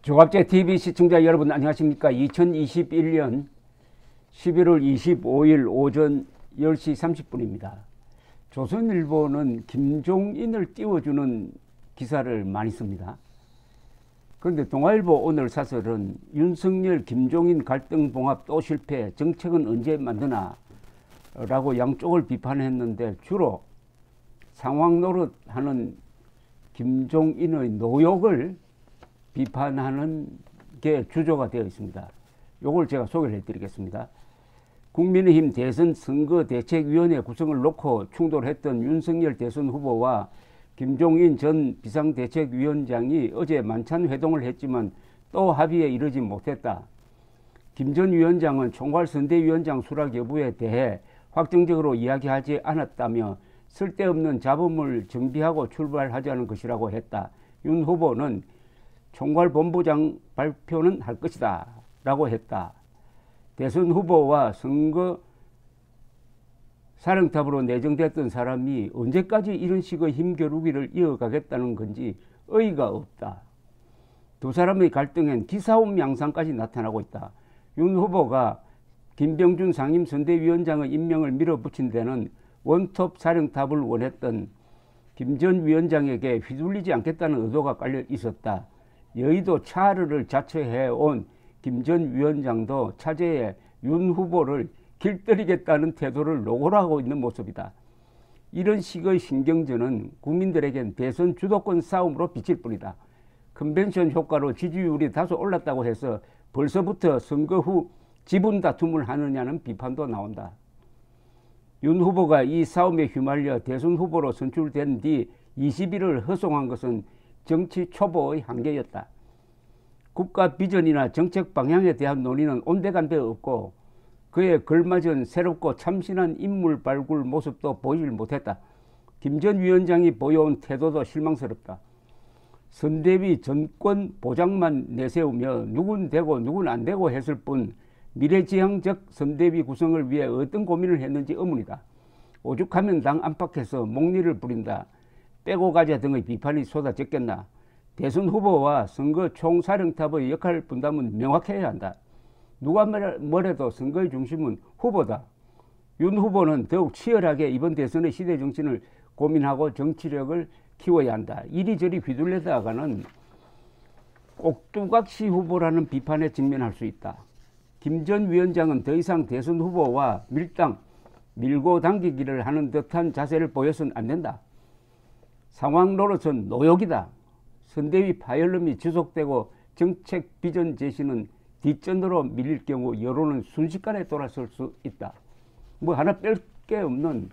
조갑제 TV 시청자 여러분 안녕하십니까. 2021년 11월 25일 오전 10시 30분입니다. 조선일보는 김종인을 띄워주는 기사를 많이 씁니다. 그런데 동아일보 오늘 사설은 윤석열 김종인 갈등 봉합 또 실패, 정책은 언제 만드나 라고 양쪽을 비판했는데 주로 상황 노릇하는 김종인의 노욕을 비판하는 게 주조가 되어 있습니다. 요걸 제가 소개를 해드리겠습니다. 국민의힘 대선 선거대책위원회 구성을 놓고 충돌했던 윤석열 대선 후보와 김종인 전 비상대책위원장이 어제 만찬 회동을 했지만 또 합의에 이르지 못했다. 김 전 위원장은 총괄선대위원장 수락 여부에 대해 확정적으로 이야기하지 않았다며 쓸데없는 잡음을 정비하고 출발하자는 것이라고 했다. 윤 후보는 총괄본부장 발표는 할 것이다 라고 했다. 대선 후보와 선거 사령탑으로 내정됐던 사람이 언제까지 이런 식의 힘겨루기를 이어가겠다는 건지 어이가 없다. 두 사람의 갈등엔 기싸움 양상까지 나타나고 있다. 윤 후보가 김병준 상임선대위원장의 임명을 밀어붙인 데는 원톱 사령탑을 원했던 김 전 위원장에게 휘둘리지 않겠다는 의도가 깔려 있었다. 여의도 차르를 자처해온 김 전 위원장도 차제에 윤 후보를 길들이겠다는 태도를 노골하고 있는 모습이다. 이런 식의 신경전은 국민들에겐 대선 주도권 싸움으로 비칠 뿐이다. 컨벤션 효과로 지지율이 다소 올랐다고 해서 벌써부터 선거 후 지분 다툼을 하느냐는 비판도 나온다. 윤 후보가 이 싸움에 휘말려 대선 후보로 선출된 뒤 20일을 허송한 것은 정치 초보의 한계였다. 국가 비전이나 정책 방향에 대한 논의는 온데간데 없고 그에 걸맞은 새롭고 참신한 인물 발굴 모습도 보이질 못했다. 김 전 위원장이 보여온 태도도 실망스럽다. 선대위 전권 보장만 내세우며 누군 되고 누군 안 되고 했을 뿐 미래지향적 선대위 구성을 위해 어떤 고민을 했는지 의문이다. 오죽하면 당 안팎에서 목리를 부린다. 빼고 가자 등의 비판이 쏟아졌겠나. 대선 후보와 선거 총사령탑의 역할 분담은 명확해야 한다. 누가 뭐래도 선거의 중심은 후보다. 윤 후보는 더욱 치열하게 이번 대선의 시대 정신을 고민하고 정치력을 키워야 한다. 이리저리 휘둘리다가는 꼭두각시 후보라는 비판에 직면할 수 있다. 김 전 위원장은 더 이상 대선 후보와 밀고 당기기를 하는 듯한 자세를 보여서는 안 된다. 상황 노릇은 노욕이다. 선대위 파열음이 지속되고 정책 비전 제시는 뒷전으로 밀릴 경우 여론은 순식간에 돌아설 수 있다. 뭐 하나 뺄 게 없는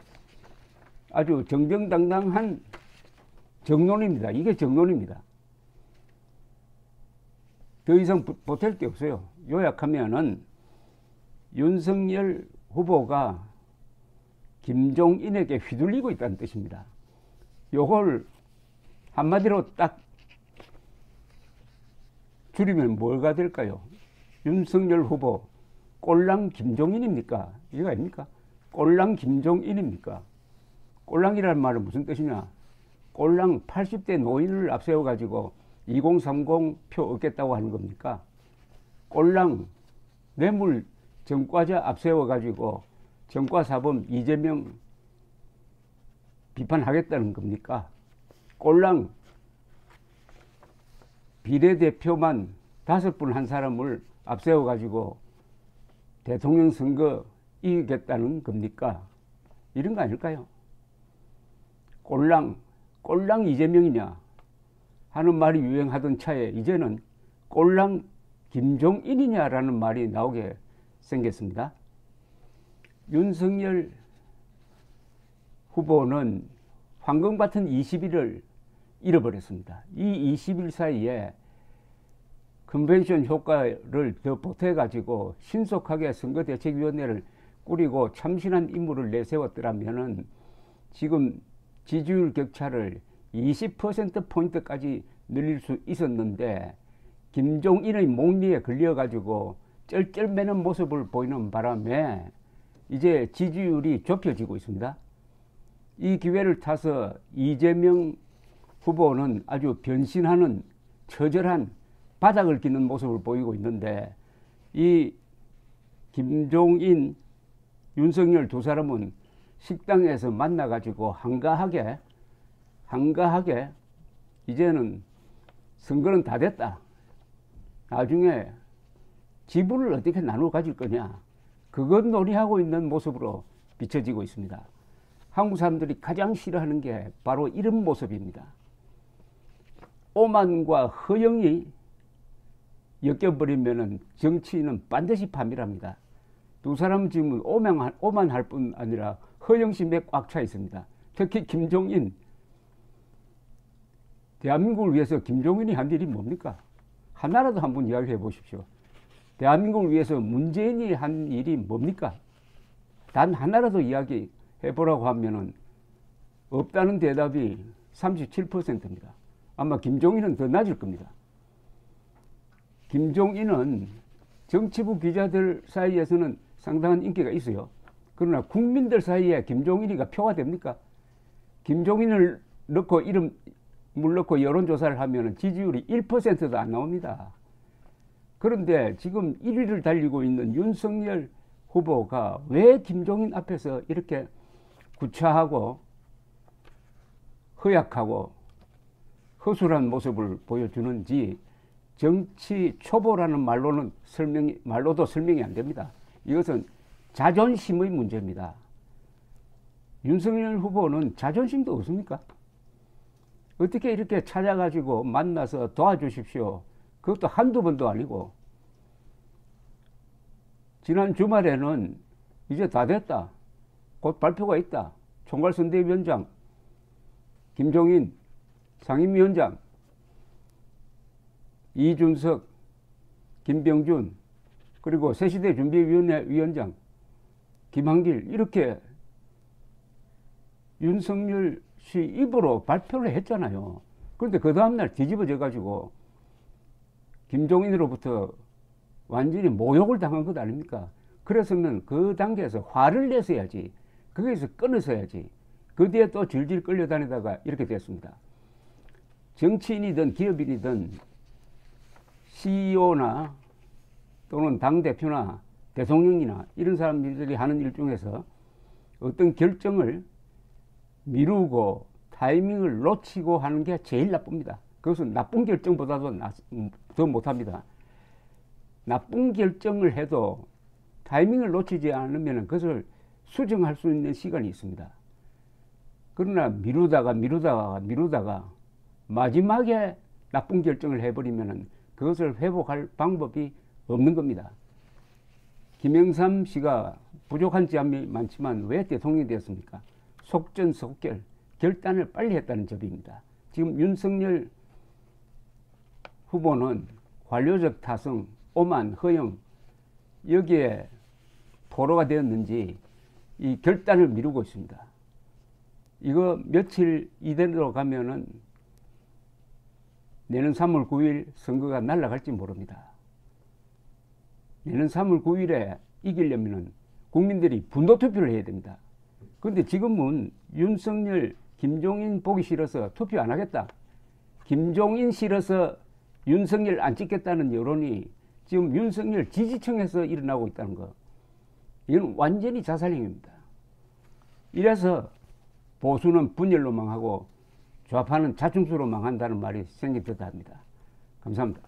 아주 정정당당한 정론입니다. 이게 정론입니다. 더 이상 보탤 게 없어요. 요약하면은 윤석열 후보가 김종인에게 휘둘리고 있다는 뜻입니다. 요걸 한마디로 딱 줄이면 뭐가 될까요? 윤석열 후보 꼴랑 김종인입니까? 이거 아닙니까? 꼴랑 김종인입니까? 꼴랑이라는 말은 무슨 뜻이냐? 꼴랑 80대 노인을 앞세워 가지고 2030 표 얻겠다고 하는 겁니까? 꼴랑 뇌물 전과자 앞세워 가지고 전과사범 이재명 비판하겠다는 겁니까? 꼴랑 비례대표만 5분 한 사람을 앞세워 가지고 대통령 선거 이기겠다는 겁니까? 이런 거 아닐까요? 꼴랑 이재명이냐 하는 말이 유행하던 차에 이제는 꼴랑 김종인이냐라는 말이 나오게 생겼습니다. 윤석열 후보는 황금 같은 20일을 잃어버렸습니다. 이 20일 사이에 컨벤션 효과를 더 보태가지고 신속하게 선거대책위원회를 꾸리고 참신한 인물을 내세웠더라면은 지금 지지율 격차를 20%포인트까지 늘릴 수 있었는데 김종인의 목리에 걸려가지고 쩔쩔매는 모습을 보이는 바람에 이제 지지율이 좁혀지고 있습니다. 이 기회를 타서 이재명 후보는 아주 변신하는 처절한 바닥을 기는 모습을 보이고 있는데, 이 김종인, 윤석열 두 사람은 식당에서 만나가지고 한가하게 이제는 선거는 다 됐다, 나중에 지분을 어떻게 나누어 가질 거냐, 그것 논의하고 있는 모습으로 비춰지고 있습니다. 한국 사람들이 가장 싫어하는 게 바로 이런 모습입니다. 오만과 허영이 엮여버리면 정치인은 반드시 파멸합니다. 두 사람은 지금 오만할 뿐 아니라 허영심에 꽉 차 있습니다. 특히 김종인, 대한민국을 위해서 김종인이 한 일이 뭡니까? 하나라도 한번 이야기해 보십시오. 대한민국을 위해서 문재인이 한 일이 뭡니까? 단 하나라도 이야기해 보라고 하면은 없다는 대답이 37%입니다. 아마 김종인은 더 낮을 겁니다. 김종인은 정치부 기자들 사이에서는 상당한 인기가 있어요. 그러나 국민들 사이에 김종인이가 표가 됩니까? 김종인을 넣고 이름을 넣고 여론조사를 하면 지지율이 1%도 안 나옵니다. 그런데 지금 1위를 달리고 있는 윤석열 후보가 왜 김종인 앞에서 이렇게 구차하고 허약하고 허술한 모습을 보여주는지 정치 초보라는 말로도 설명이 안 됩니다. 이것은 자존심의 문제입니다. 윤석열 후보는 자존심도 없습니까? 어떻게 이렇게 찾아가지고 만나서 도와주십시오, 그것도 한두 번도 아니고, 지난 주말에는 이제 다 됐다, 곧 발표가 있다, 총괄선대위원장 김종인, 상임위원장 이준석, 김병준, 그리고 새시대 준비위원회 위원장 김한길, 이렇게 윤석열 씨 입으로 발표를 했잖아요. 그런데 그 다음날 뒤집어져 가지고 김종인으로부터 완전히 모욕을 당한 것 아닙니까? 그래서는 그 단계에서 화를 내서야지, 거기에서 끊어서야지, 그 뒤에 또 질질 끌려다니다가 이렇게 됐습니다. 정치인이든 기업인이든 CEO나 또는 당대표나 대통령이나 이런 사람들이 하는 일 중에서 어떤 결정을 미루고 타이밍을 놓치고 하는 게 제일 나쁩니다. 그것은 나쁜 결정보다도 더 못합니다. 나쁜 결정을 해도 타이밍을 놓치지 않으면 그것을 수정할 수 있는 시간이 있습니다. 그러나 미루다가 마지막에 나쁜 결정을 해버리면 그것을 회복할 방법이 없는 겁니다. 김영삼 씨가 부족한 점이 많지만 왜 대통령이 되었습니까? 속전속결, 결단을 빨리 했다는 점입니다. 지금 윤석열 후보는 관료적 타성, 오만, 허영, 여기에 포로가 되었는지 이 결단을 미루고 있습니다. 이거 며칠 이대로 가면은 내년 3월 9일 선거가 날아갈지 모릅니다. 내년 3월 9일에 이기려면 국민들이 분노 투표를 해야 됩니다. 그런데 지금은 윤석열, 김종인 보기 싫어서 투표 안 하겠다, 김종인 싫어서 윤석열 안 찍겠다는 여론이 지금 윤석열 지지층에서 일어나고 있다는 거, 이건 완전히 자살행위입니다. 이래서 보수는 분열로 망하고 좌파는 자충수로 망한다는 말이 생기듯 합니다. 감사합니다.